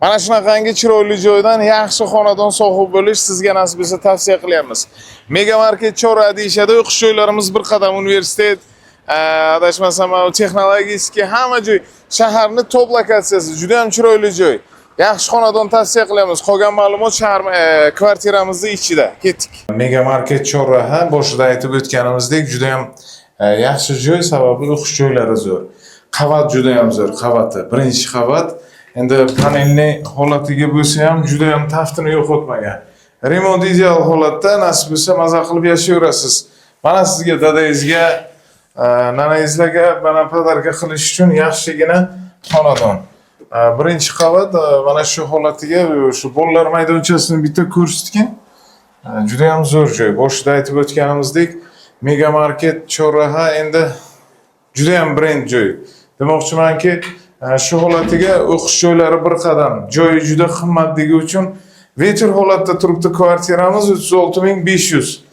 Mana shunaqangi chiroyli joydan yaxshi xonadon sohibi bo'lish sizga nasib etsa tavsiya qilyapmiz. Mega market chorra deyishadi. O'qish joylarimiz bir qadam universitet, adashmasam texnologik hamma joy, shaharning top lokatsiyasi, juda ham chiroyli joy. Yaxshi xonadon tavsiya qilyapmiz. Qolgan ma'lumot shahar kvartiramizning ichida. Ketdik. Mega market chorraha boshida aytib o'tganimizdek juda ham yaxshi joy, sababi o'qish joylari zo'r. Qavat juda ham zo'r, qavati. Birinchi qavat. Endi panelni holatiga bo'lsa ham juda ham taftini yo'qotmagan. Remont ideal holatda, nasib bo'lsa maza qilib yashayverasiz. Mana sizga dadangizga, nanangizlarga mana podarka qilish uchun yaxshigina xonadon. Birinchi qavat mana shu holatiga, shu bolalar maydonchasini bitta ko'rsatgan. Juda ham zo'r joy. Boshida aytib o'tganimizdek, Mega market chorraha endi juda ham brend joy. Demoqchimanki, shu holatiga o'qish joylari bir qadam, joyi juda qimmatligi uchun veter holatda turibdi kvartiramiz 36500.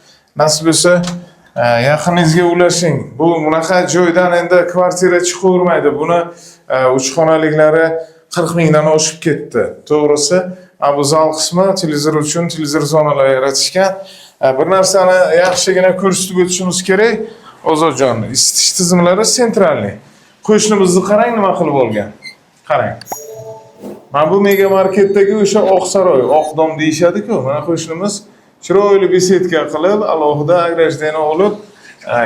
Nasib bo'lsa, yaqiningizga ulashing. Bu bunaqa joydan endi kvartira chiqavermaydi. Buni 3 xonaliklari 40 mingdan oshib ketdi. To'g'risi, bu zal qismi televizor uchun televizor zonalar yaratishgan. Bir narsani yaxshigina ko'rsatib o'tishimiz kerak. Ozodjon, isitish tizimlari sentralniy. Qo'shnimizni qarang nima qilib olgan. Qarang. Mana bu mega marketdagi o'sha Oqsaroy, Oqdom deyshadi-ku. Mana qo'shnimiz chiroyli besetka qilib, alohida agrajdan olib,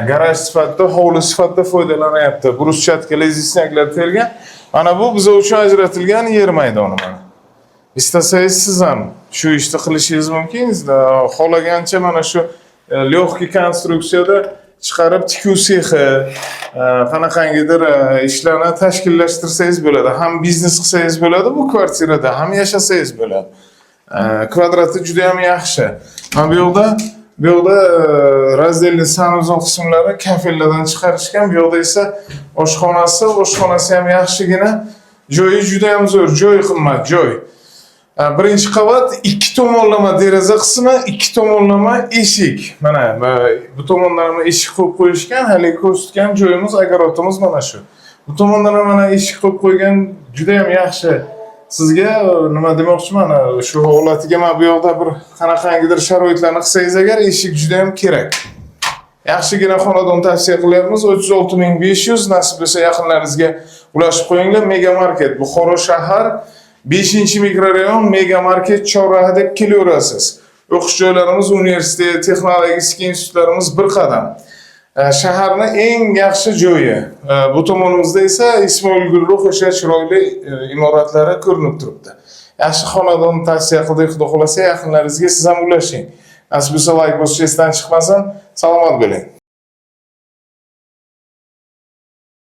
garaj sifatida, hovli sifatida foydalanyapti. Bruschatka, lezisnyaklar tergan. Mana bu biz uchun ajratilgan yer maydoni mana. İstasangiz siz ham shu ishni qilishingiz mumkin. Xohlagancha mana shu lyoxki konstruksiyada chiqarib tikuv sexi, qanaqangidir ishlarni tashkillashtirsangiz bo'ladi. Ham biznes qilsangiz bo'ladi bu kvartirada, ham yashasangiz bo'ladi. Kvadrati juda ham yaxshi. Mana bu yoqda razdelli sanuzol qismlari kafellardan chiqarishgan. Bu yoqda esa oshxonasi ham yaxshigina. Joyi juda ham zo'r, joy qimmat, joy. Birinchi qavat, ikki tomonlama deraza qismi, ikki tomonlama eshik. Mana bu tomondan ham eshik qo'yib qo'yishgan, hali ko'rsatgan joyimiz, agarodimiz mana shu. Bu tomondan ham mana eshik qo'yib qo'ygan, juda ham yaxshi. Sizga nima demoqchiman, shu holatiga mana bu yoqda bir qanaqangidir sharoitlarni qilsangiz agar, eshik juda ham kerak. Yaxshigina xonadon tavsiya qilyapmiz. 36500, nasib bo'lsa yaqinlaringizga ulashib qo'yinglar. Mega market, Buxoro shahar 5-mikrorayon Mega market chorraha deb kelaverasiz. O'qish joylarimiz, universitet, texnologik institutlarimiz bir qadam. Shaharning eng yaxshi joyi. Bu tomonimizda esa Ismoil Gulruh o'sha chiroyli imoratlari ko'rinib turibdi. Yaxshi xonadon tavsiya qildik, xudo xolasa yaqinlaringizga siz ham ulashing. Nasib bo'lsa like bosishdan chiqmasin. Salomat bo'ling.